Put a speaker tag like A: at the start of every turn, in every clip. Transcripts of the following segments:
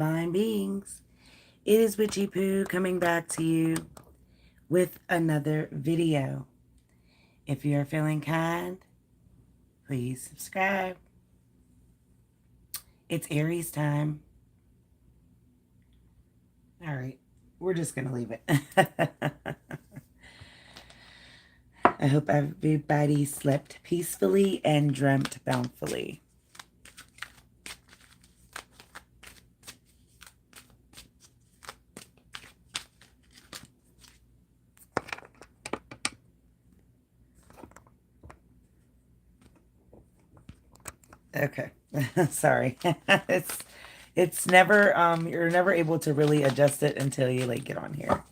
A: Fine beings. It is Witchy Poo coming back to you with another video. If you are feeling kind, please subscribe. It's Aries time. All right, we're just going to leave it. I hope everybody slept peacefully and dreamt bountifully. Okay. Sorry. it's never you're never able to really adjust it until you like get on here. All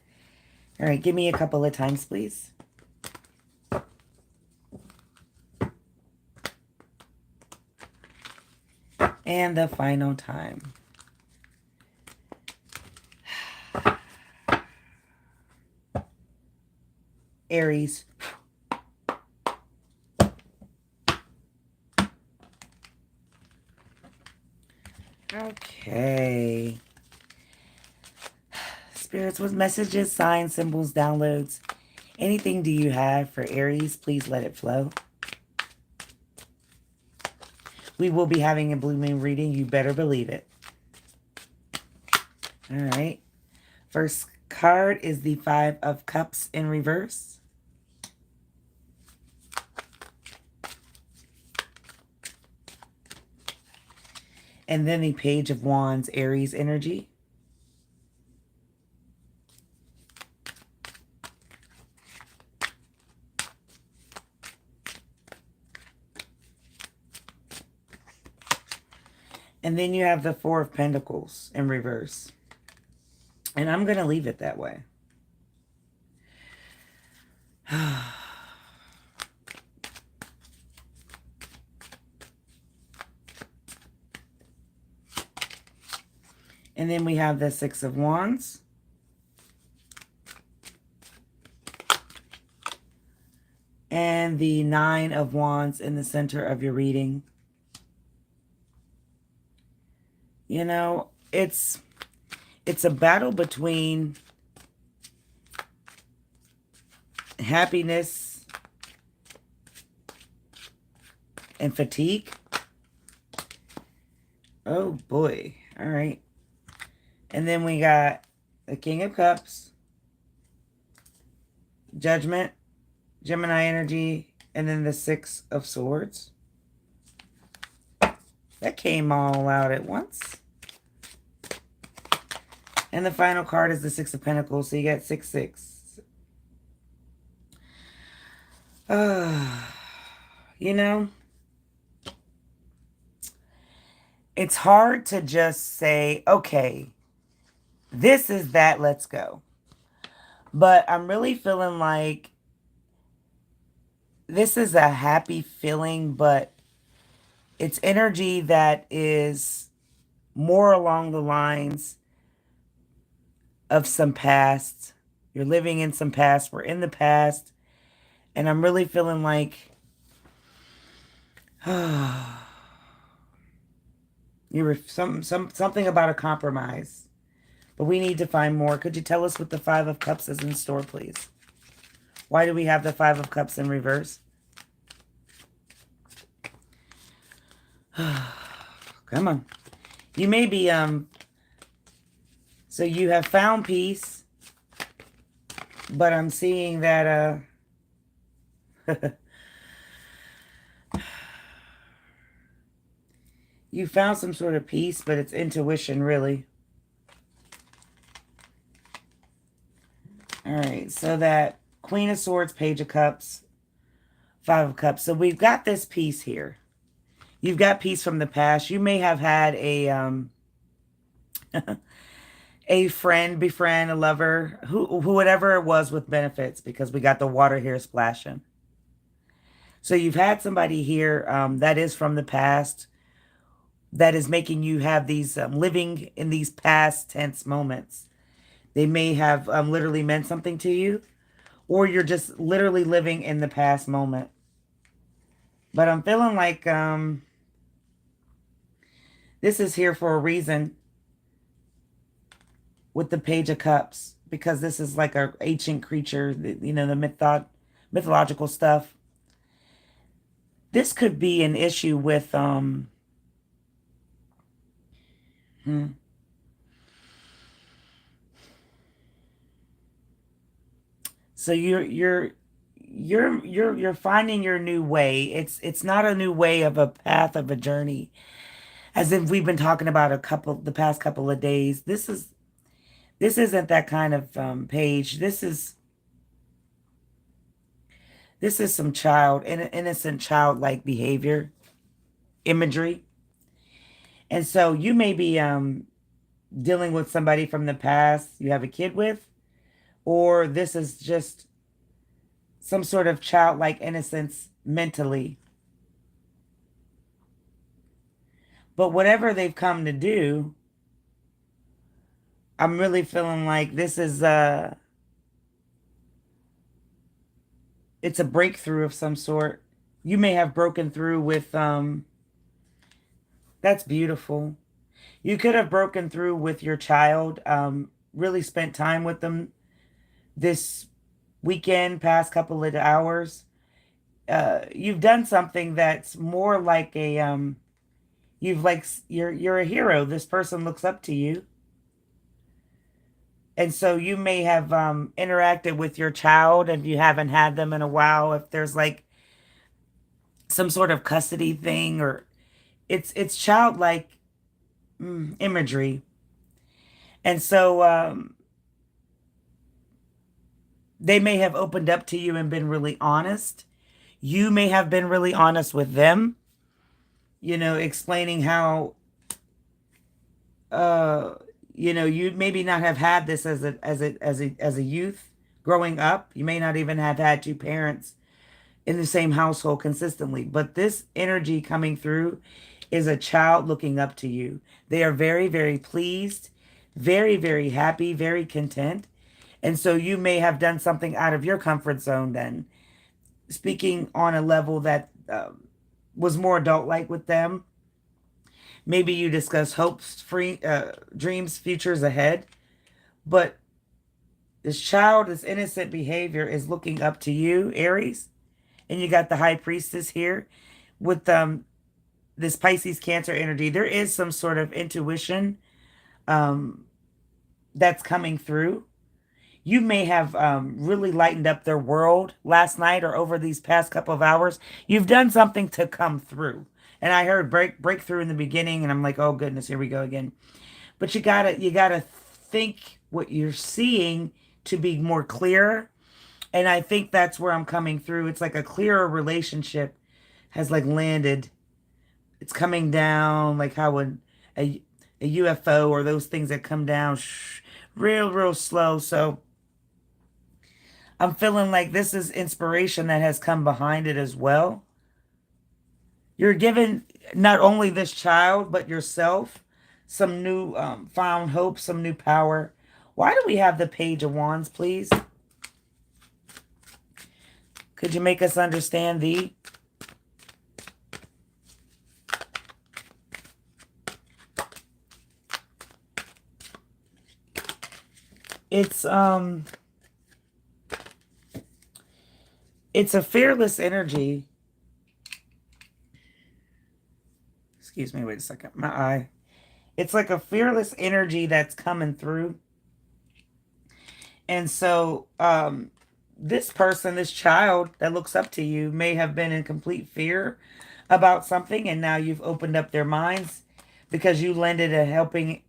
A: right, give me a couple of times, please. And the final time. Aries. Okay. Spirits, with messages, signs, symbols, downloads, anything do you have for Aries? Please let it flow. We will be having a blue moon reading. You better believe it. All right. First card is the 5 of Cups in reverse. And then the Page of Wands, Aries energy. And then you have the 4 of Pentacles in reverse. And I'm going to leave it that way. And then we have the 6 of Wands. And the 9 of Wands in the center of your reading. You know, it's a battle between happiness and fatigue. Oh boy. All right. And then we got the King of Cups, Judgment, Gemini energy, and then the 6 of Swords. That came all out at once. And the final card is the 6 of Pentacles. So you got 6, 6. You know, it's hard to just say, okay, this is that, let's go. But I'm really feeling like this is a happy feeling, but it's energy that is more along the lines of some past. You're living in some past. We're in the past. And I'm really feeling like you were something about a compromise. But we need to find more. Could you tell us what the 5 of Cups is in store, please? Why do we have the 5 of Cups in reverse? Come on. You may be, so you have found peace, but I'm seeing that, you found some sort of peace, but it's intuition, really. All right, so that Queen of Swords, Page of Cups, 5 of Cups. So we've got this peace here. You've got peace from the past. You may have had a a friend, befriend, a lover, whatever it was with benefits, because we got the water here splashing. So you've had somebody here that is from the past that is making you have these living in these past tense moments. They may have literally meant something to you, or you're just literally living in the past moment. But I'm feeling like this is here for a reason. with the Page of Cups, because this is like a ancient creature, you know, the mythological stuff. This could be an issue with hmm, so you're finding your new way. It's not a new way of a path of a journey, as if we've been talking about the past couple of days. This isn't that kind of page. This is some innocent childlike behavior, imagery. And so you may be dealing with somebody from the past you have a kid with, or this is just some sort of childlike innocence mentally. But whatever they've come to do, I'm really feeling like this is it's a breakthrough of some sort. You may have broken through with that's beautiful. You could have broken through with your child, really spent time with them this weekend, past couple of hours. You've done something that's more like a you're a hero. This person looks up to you. And so you may have interacted with your child and you haven't had them in a while. If there's like some sort of custody thing, or it's childlike imagery. And so they may have opened up to you and been really honest. You may have been really honest with them, you know, explaining how uh you maybe not have had this as a youth growing up. You may not even have had two parents in the same household consistently, but this energy coming through is a child looking up to you. They are very, very pleased, very, very happy, very content. And so you may have done something out of your comfort zone then, speaking on a level that was more adult like with them. Maybe you discuss hopes, free dreams, futures ahead. But this child, this innocent behavior is looking up to you, Aries. And you got the High Priestess here with this Pisces Cancer energy. There is some sort of intuition um, that's coming through. You may have really lightened up their world last night or over these past couple of hours. You've done something to come through. And I heard breakthrough in the beginning, and I'm like, oh goodness, here we go again. But you gotta think what you're seeing to be more clear. And I think that's where I'm coming through. It's like a clearer relationship has like landed. It's coming down like how a UFO or those things that come down real slow. So I'm feeling like this is inspiration that has come behind it as well. You're given not only this child, but yourself some new found hope, some new power. Why do we have the Page of Wands, please? Could you make us understand the... It's it's a fearless energy. Excuse me, wait a second. My eye. It's like a fearless energy that's coming through. And so this person, this child that looks up to you may have been in complete fear about something, and now you've opened up their minds because you lended a helping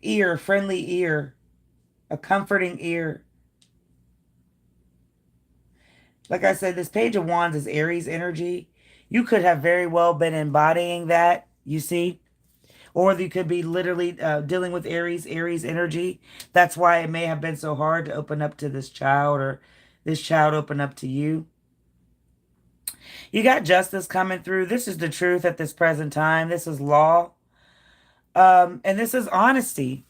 A: ear, friendly ear, a comforting ear. Like I said, this Page of Wands is Aries energy. You could have very well been embodying that, you see? Or you could be literally dealing with Aries energy. That's why it may have been so hard to open up to this child, or this child open up to you. You got justice coming through. This is the truth at this present time. This is law. And this is honesty.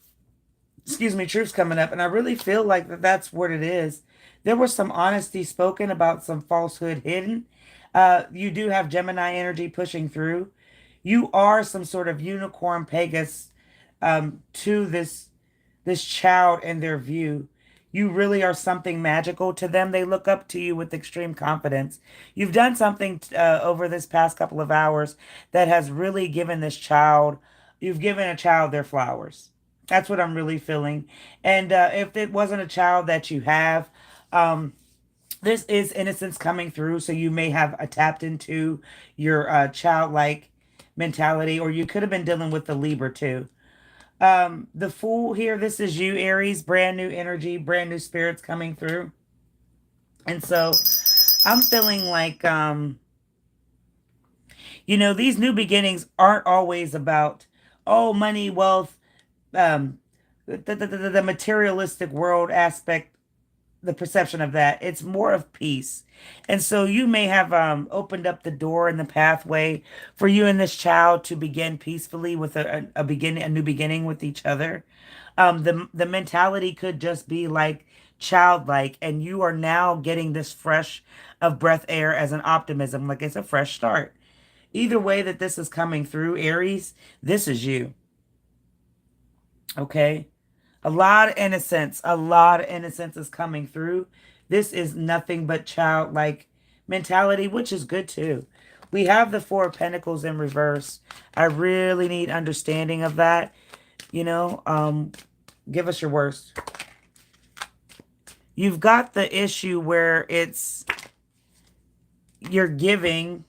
A: Excuse me, truth's coming up. And I really feel like that's what it is. There was some honesty spoken about some falsehood hidden. You do have Gemini energy pushing through. You are some sort of unicorn Pegasus to this this child in their view. You really are something magical to them. They look up to you with extreme confidence. You've done something over this past couple of hours that has really given this child, you've given a child their flowers. That's what I'm really feeling. And if it wasn't a child that you have, this is innocence coming through. So you may have tapped into your childlike mentality, or you could have been dealing with the Libra too. The Fool here, this is you, Aries. Brand new energy, brand new spirits coming through. And so I'm feeling like, these new beginnings aren't always about, oh, money, wealth, um, the materialistic world aspect, the perception of that. It's more of peace. And so you may have opened up the door and the pathway for you and this child to begin peacefully with a beginning, a new beginning with each other. The mentality could just be like childlike, and you are now getting this fresh of breath air as an optimism, like it's a fresh start. Either way that this is coming through, Aries, this is you. Okay? A lot of innocence is coming through. This is nothing but childlike mentality, which is good too. We have the Four of Pentacles in reverse. I really need understanding of that. Give us your worst. You've got the issue where you've given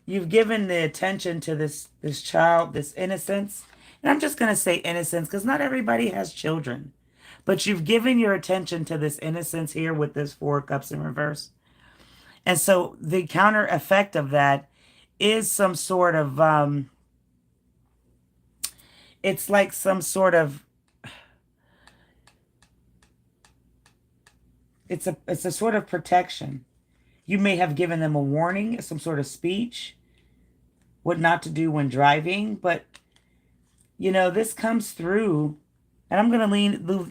A: the attention to this child, this innocence. And I'm just going to say innocence because not everybody has children. But you've given your attention to this innocence here with this Four of Cups in reverse. And so the counter effect of that is some sort of, it's like some sort of, it's a sort of protection. You may have given them a warning, some sort of speech, what not to do when driving, but this comes through, and I'm going to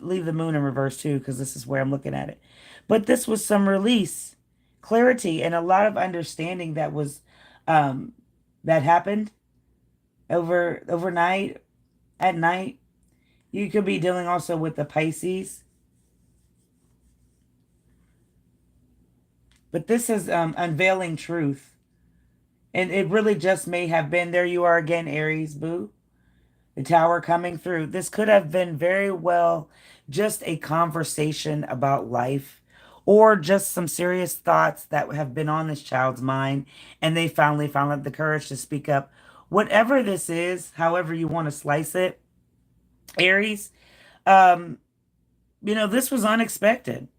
A: leave the moon in reverse too, because this is where I'm looking at it. But this was some release, clarity, and a lot of understanding that was, that happened overnight, at night. You could be dealing also with the Pisces. But this is unveiling truth. And it really just may have been, there you are again, Aries, boo. The Tower coming through. This could have been very well just a conversation about life, or just some serious thoughts that have been on this child's mind, and they finally found the courage to speak up. Whatever this is, however you want to slice it, Aries, this was unexpected.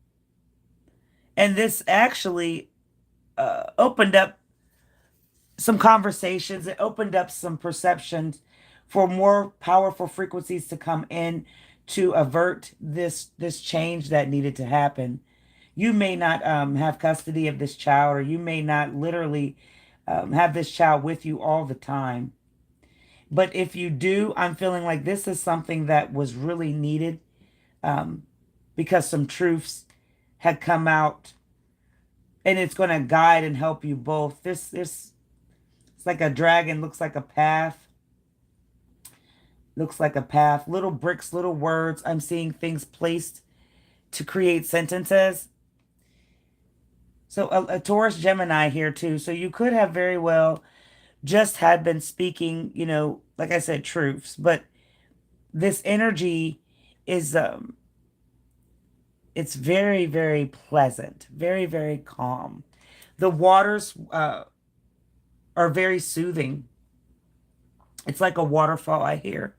A: And this actually opened up some conversations. It opened up some perceptions for more powerful frequencies to come in to avert this change that needed to happen. You may not have custody of this child, or you may not literally have this child with you all the time. But if you do, I'm feeling like this is something that was really needed, because some truths had come out, and it's going to guide and help you both. This it's like a dragon, looks like a path. Looks like a path. Little bricks, little words. I'm seeing things placed to create sentences. So a Taurus Gemini here too. So you could have very well just had been speaking, like I said, truths. But this energy is, it's very, very pleasant. Very, very calm. The waters are very soothing. It's like a waterfall, I hear.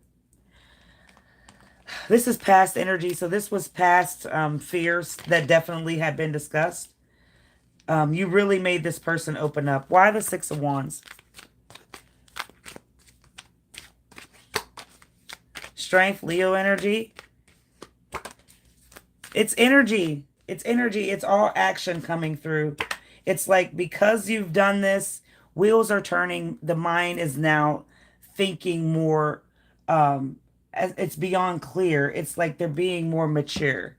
A: This is past energy. So this was past fears that definitely had been discussed. You really made this person open up. Why the Six of Wands? Strength, Leo energy. It's energy. It's energy. It's all action coming through. It's like, because you've done this, wheels are turning. The mind is now thinking more, it's beyond clear. It's like they're being more mature.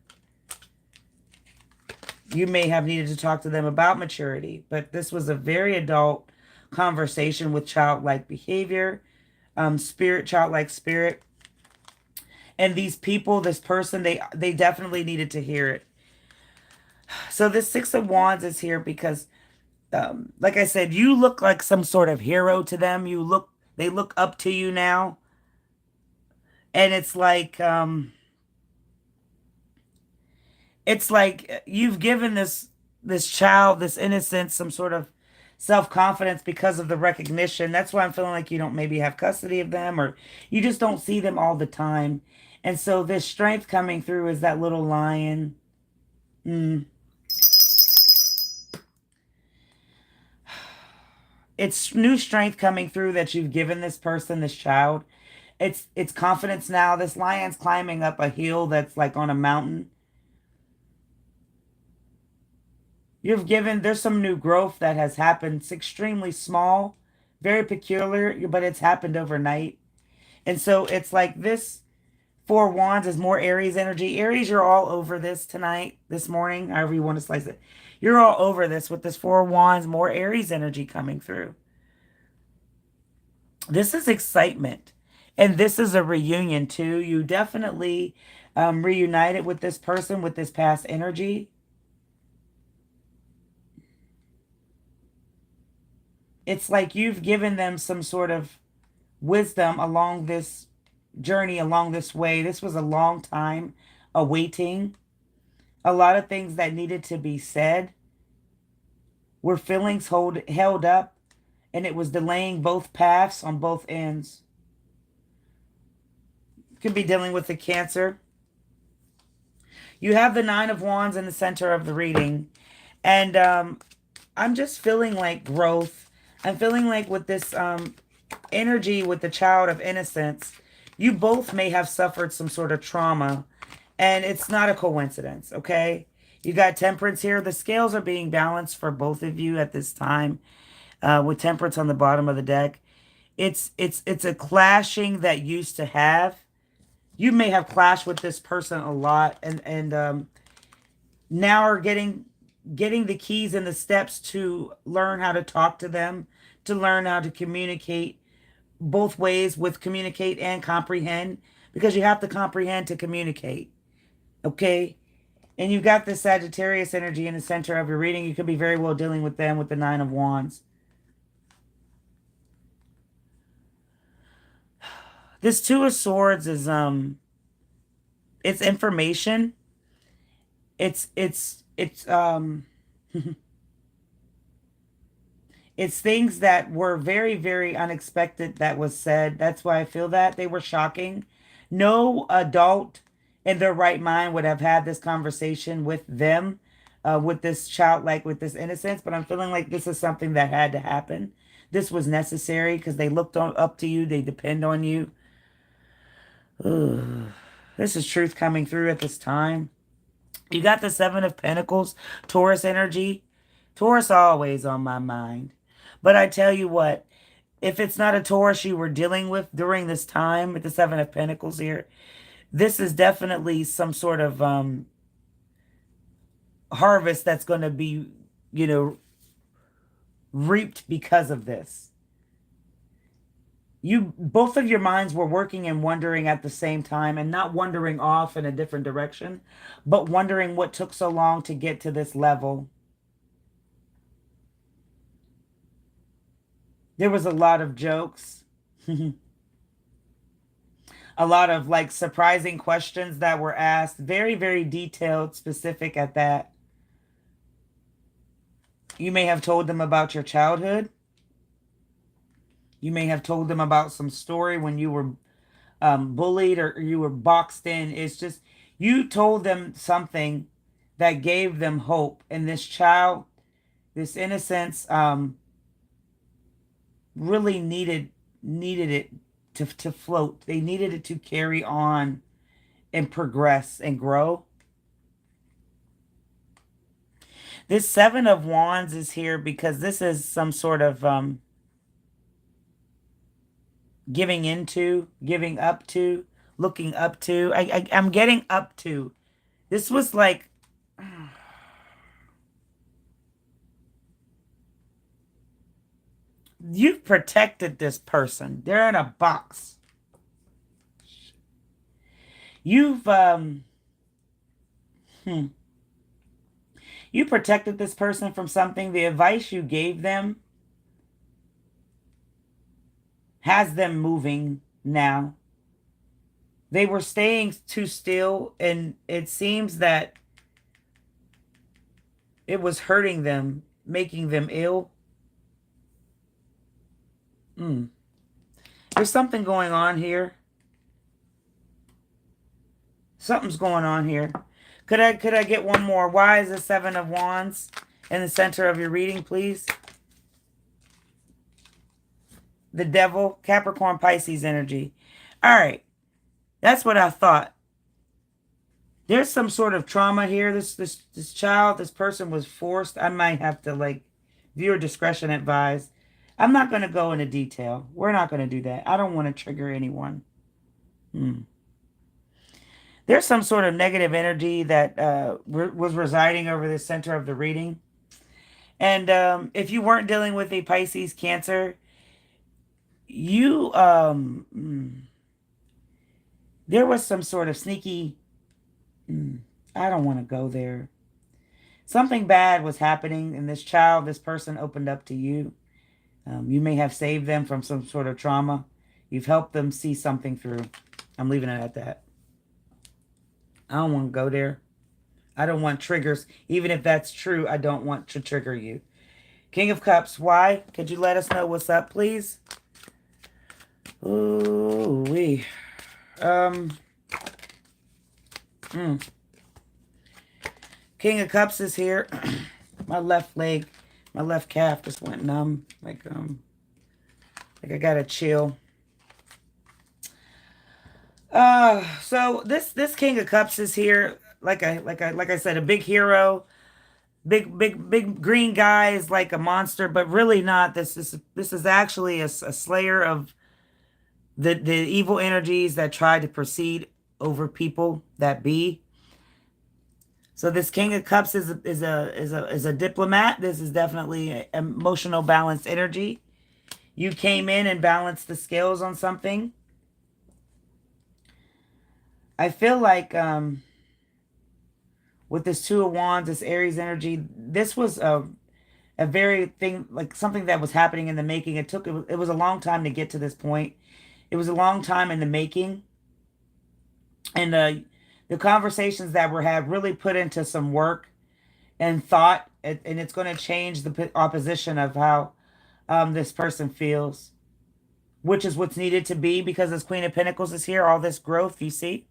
A: You may have needed to talk to them about maturity, but this was a very adult conversation with childlike behavior, spirit, childlike spirit. And these people, this person, they definitely needed to hear it. So this Six of Wands is here because, like I said, you look like some sort of hero to them. They look up to you now. And it's like you've given this child, this innocent, some sort of self-confidence because of the recognition. That's why I'm feeling like you don't maybe have custody of them, or you just don't see them all the time. And so this strength coming through is that little lion. Mm. It's new strength coming through that you've given this person, this child. It's confidence now. This lion's climbing up a hill that's like on a mountain. There's some new growth that has happened. It's extremely small, very peculiar, but it's happened overnight. And so it's like this Four Wands is more Aries energy. Aries, you're all over this tonight, this morning, however you want to slice it. You're all over this with this Four Wands, more Aries energy coming through. This is excitement. And this is a reunion too. You definitely reunited with this person, with this past energy. It's like you've given them some sort of wisdom along this journey, along this way. This was a long time awaiting. A lot of things that needed to be said were feelings held up, and it was delaying both paths on both ends. Could be dealing with the Cancer. You have the Nine of Wands in the center of the reading. And I'm just feeling like growth. I'm feeling like with this energy with the child of innocence, you both may have suffered some sort of trauma. And it's not a coincidence, okay? You got Temperance here. The scales are being balanced for both of you at this time, with Temperance on the bottom of the deck. It's a clashing that used to have. You may have clashed with this person a lot, and now are getting the keys and the steps to learn how to talk to them, to learn how to communicate both ways, with communicate and comprehend, because you have to comprehend to communicate. Okay? And you've got the Sagittarius energy in the center of your reading. You could be very well dealing with them with the Nine of Wands. This Two of Swords is it's information. It's it's things that were very, very unexpected that was said. That's why I feel that they were shocking. No adult in their right mind would have had this conversation with them, with this child, like with this innocence. But I'm feeling like this is something that had to happen. This was necessary because they up to you. They depend on you. Ugh. This is truth coming through at this time. You got the Seven of Pentacles, Taurus energy. Taurus always on my mind. But I tell you what, if it's not a Taurus you were dealing with during this time with the Seven of Pentacles here, this is definitely some sort of harvest that's going to be, reaped because of this. Both of your minds were working and wondering at the same time, and not wandering off in a different direction, but wondering what took so long to get to this level. There was a lot of jokes. A lot of like surprising questions that were asked. Very, very detailed, specific at that. You may have told them about your childhood. You may have told them about some story when you were bullied or you were boxed in. It's just, you told them something that gave them hope. And this child, this innocence, really needed it to float. They needed it to carry on and progress and grow. This Seven of Wands is here because this is some sort of giving into, giving up to, looking up to. I'm getting up to. This was like, you've protected this person. They're in a box. You've hmm, you protected this person from something. The advice you gave them has them moving now. They were staying too still, and it seems that it was hurting them, making them ill. Mm. There's something going on here. Something's going on here. Could I get one more? Why is the Seven of Wands in the center of your reading, please? The Devil, Capricorn, Pisces energy. All right. That's what I thought. There's some sort of trauma here. This child, this person was forced. I might have to, like, viewer discretion advised. I'm not going to go into detail. We're not going to do that. I don't want to trigger anyone. There's some sort of negative energy that was residing over the center of the reading. And if you weren't dealing with a Pisces Cancer, you there was some sort of sneaky I don't want to go there. Something bad was happening, and this person opened up to you. You may have saved them from some sort of trauma. You've helped them see something through. I'm leaving it at that. I don't want to go there. I don't want triggers. Even if that's true, I don't want to trigger you. King of Cups, why? Could you let us know what's up, please? Ooh, wee. King of Cups is here. My left leg, my left calf just went numb. Like I gotta chill. So this King of Cups is here. Like I said, a big hero. Big green guy is like a monster, but really not. This is actually a slayer of the evil energies that try to proceed over people that be. So this King of Cups is a diplomat. This is definitely a emotional balanced energy. You came in and balanced the scales on something. I feel like with this Two of Wands, this Aries energy, this was a very thing, like something that was happening in the making. It was a long time to get to this point. It was a long time in the making. And the conversations that were had really put into some work and thought, and it's going to change the opposition of how this person feels, which is what's needed to be, because this Queen of Pentacles is here, all this growth, you see.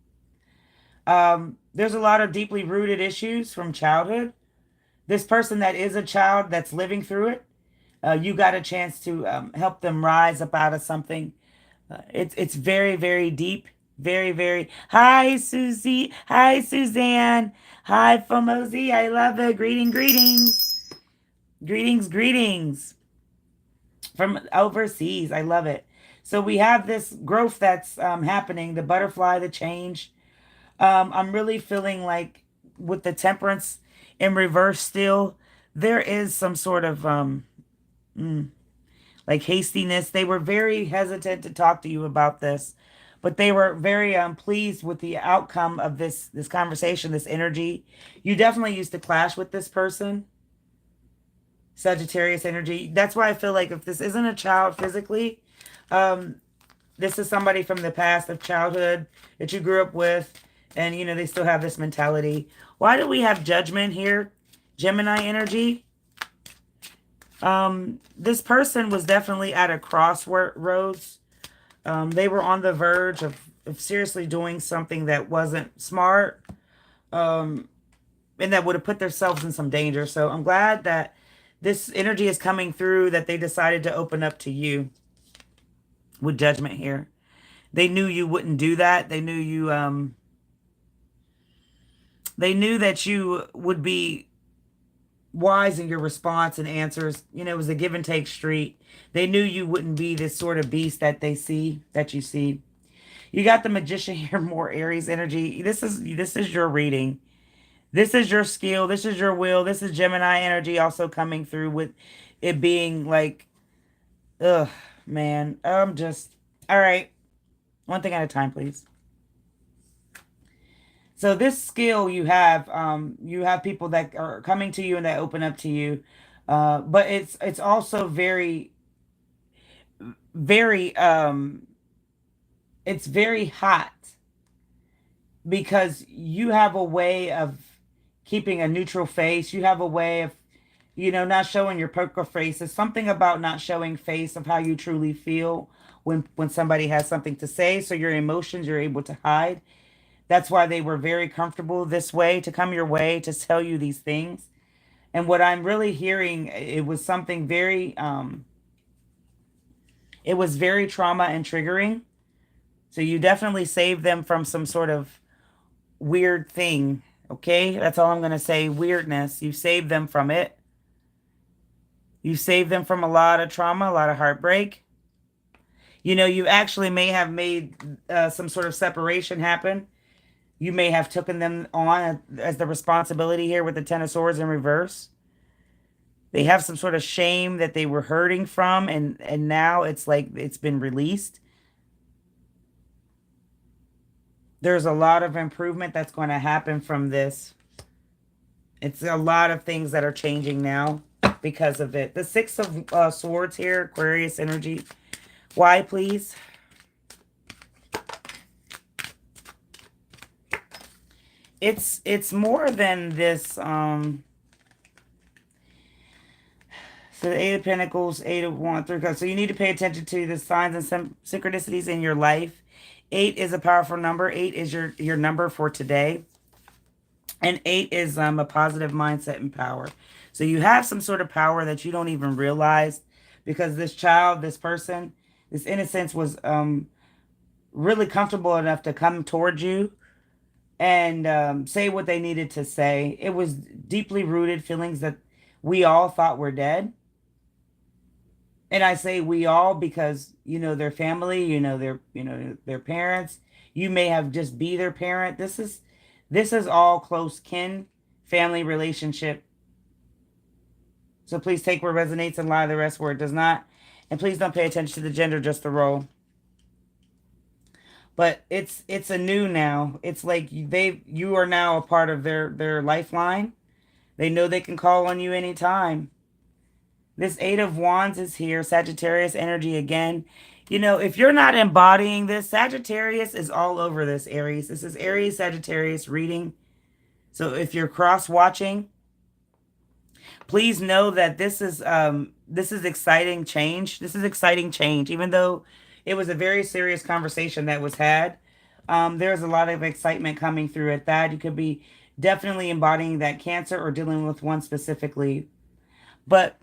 A: There's a lot of deeply rooted issues from childhood. This person that is a child that's living through it, you got a chance to help them rise up out of something. It's very, very deep. Very, very. Hi, Susie. Hi, Suzanne. Hi, Fomozy. I love it. Greetings. Greetings from overseas. I love it. So we have this growth that's happening, the butterfly, the change. I'm really feeling like with the Temperance in reverse still, there is some sort of like hastiness. They were very hesitant to talk to you about this, but they were very pleased with the outcome of this conversation, this energy. You definitely used to clash with this person. Sagittarius energy. That's why I feel like if this isn't a child physically, this is somebody from the past of childhood that you grew up with, and you know they still have this mentality. Why do we have Judgment here? Gemini energy. This person was definitely at a crossroads. They were on the verge of seriously doing something that wasn't smart, and that would have put themselves in some danger. So I'm glad that this energy is coming through, that they decided to open up to you with Judgment here. They knew you wouldn't do that. They knew you, they knew that you would be wise in your response and answers. You know, it was a give and take street. They knew you wouldn't be this sort of beast that they see, that you see. You got the Magician here, more Aries energy. This is your reading. This is your skill. This is your will. This is Gemini energy also coming through with it being like, ugh, man. All right. One thing at a time, please. So this skill you have people that are coming to you and that open up to you. But it's also very it's very hot because you have a way of keeping a neutral face. You have a way of, not showing your poker face. It's something about not showing face of how you truly feel when somebody has something to say. So your emotions you're able to hide. That's why they were very comfortable this way to come your way to tell you these things. And what I'm really hearing, it was something very it was very trauma and triggering. So you definitely saved them from some sort of weird thing. Okay? That's all I'm going to say. Weirdness. You saved them from it. You saved them from a lot of trauma, a lot of heartbreak. You actually may have made some sort of separation happen. You may have taken them on as the responsibility here with the Ten of Swords in reverse. They have some sort of shame that they were hurting from, and now it's like it's been released. There's a lot of improvement that's going to happen from this. It's a lot of things that are changing now because of it. The Six of Swords here, Aquarius energy. Why, please? It's more than this. So the Eight of Pentacles, Eight of Wands, Three of Cups. So you need to pay attention to the signs and some synchronicities in your life. 8 is a powerful number. 8 is your number for today. And 8 is a positive mindset and power. So you have some sort of power that you don't even realize because this child, this person, this innocence was really comfortable enough to come towards you and say what they needed to say. It was deeply rooted feelings that we all thought were dead. And I say we all because their family, their parents. You may have just be their parent. This is all close kin, family relationship. So please take where it resonates and lie the rest where it does not. And please don't pay attention to the gender, just the role. But it's a new now. It's like you are now a part of their lifeline. They know they can call on you anytime. This Eight of Wands is here. Sagittarius energy again. If you're not embodying this, Sagittarius is all over this, Aries. This is Aries Sagittarius reading. So if you're cross-watching, please know that this is exciting change. This is exciting change. Even though it was a very serious conversation that was had, there's a lot of excitement coming through at that. You could be definitely embodying that Cancer or dealing with one specifically. But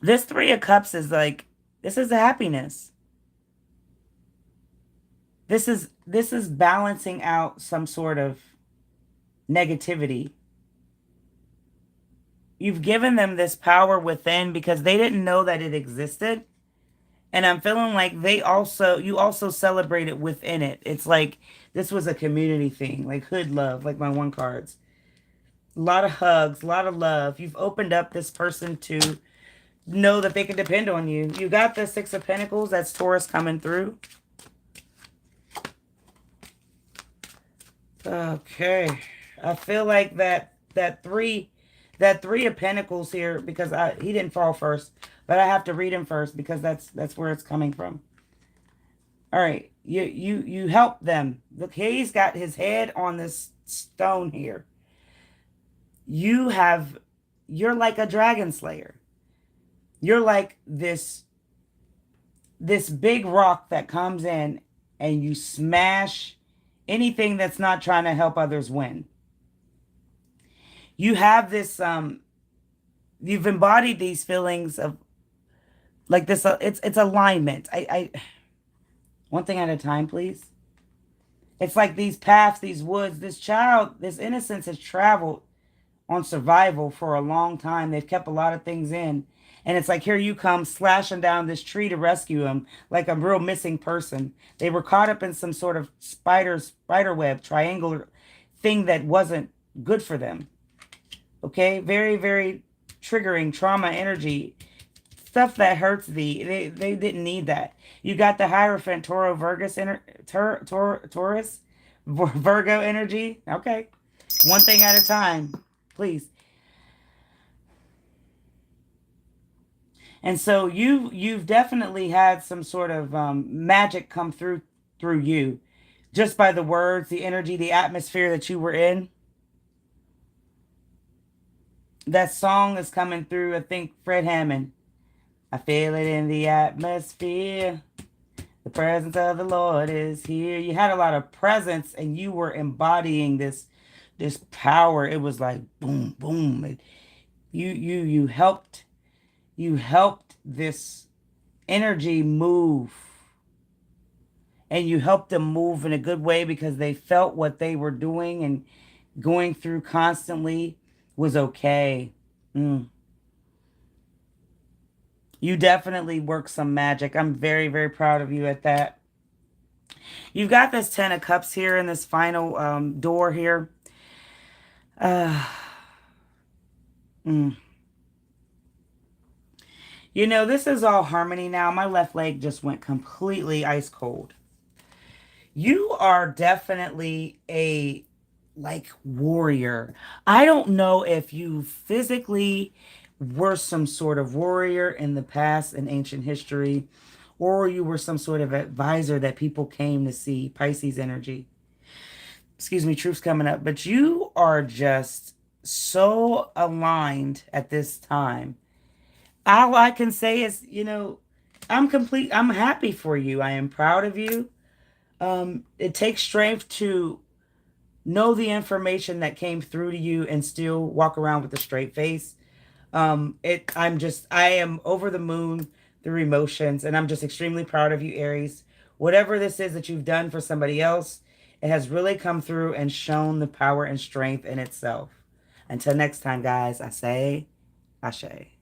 A: this Three of Cups is like, this is the happiness. This is balancing out some sort of negativity. You've given them this power within because they didn't know that it existed. And I'm feeling like you also celebrate it within it. It's like this was a community thing, like hood love, like my one cards. A lot of hugs, a lot of love. You've opened up this person to know that they can depend on you. You got the Six of Pentacles. That's Taurus coming through. Okay. I feel like that three of Pentacles here, because he didn't fall first, but I have to read him first because that's where it's coming from. All right. You help them. Look, he's got his head on this stone here. You're like a dragon slayer. You're like this big rock that comes in and you smash anything that's not trying to help others win. You have this, you've embodied these feelings of like this, it's alignment. One thing at a time, please. It's like these paths, these woods, this child, this innocence has traveled on survival for a long time. They've kept a lot of things in. And it's like, here you come slashing down this tree to rescue him like a real missing person. They were caught up in some sort of spider web, triangular thing that wasn't good for them. Okay? Very, very triggering trauma energy. Stuff that hurts thee. They didn't need that. You got the Hierophant Taurus Virgo energy. Okay. One thing at a time, please. And so you've definitely had some sort of magic come through you, just by the words, the energy, the atmosphere that you were in. That song is coming through. I think Fred Hammond. I feel it in the atmosphere. The presence of the Lord is here. You had a lot of presence, and you were embodying this power. It was like boom, boom. You helped this energy move, and you helped them move in a good way because they felt what they were doing and going through constantly was okay. Mm. You definitely work some magic. I'm very, very proud of you at that. You've got this 10 of Cups here in this final door here. Uh, mm. You know, this is all harmony now. My left leg just went completely ice cold. You are definitely a like warrior. I don't know if you physically were some sort of warrior in the past in ancient history, or you were some sort of advisor that people came to see. Pisces energy. Excuse me, truth's coming up. But you are just so aligned at this time. All I can say is, I'm happy for you. I am proud of you. It takes strength to know the information that came through to you and still walk around with a straight face. I am over the moon through emotions, and I'm just extremely proud of you, Aries. Whatever this is that you've done for somebody else, it has really come through and shown the power and strength in itself. Until next time, guys, I say, Ashe.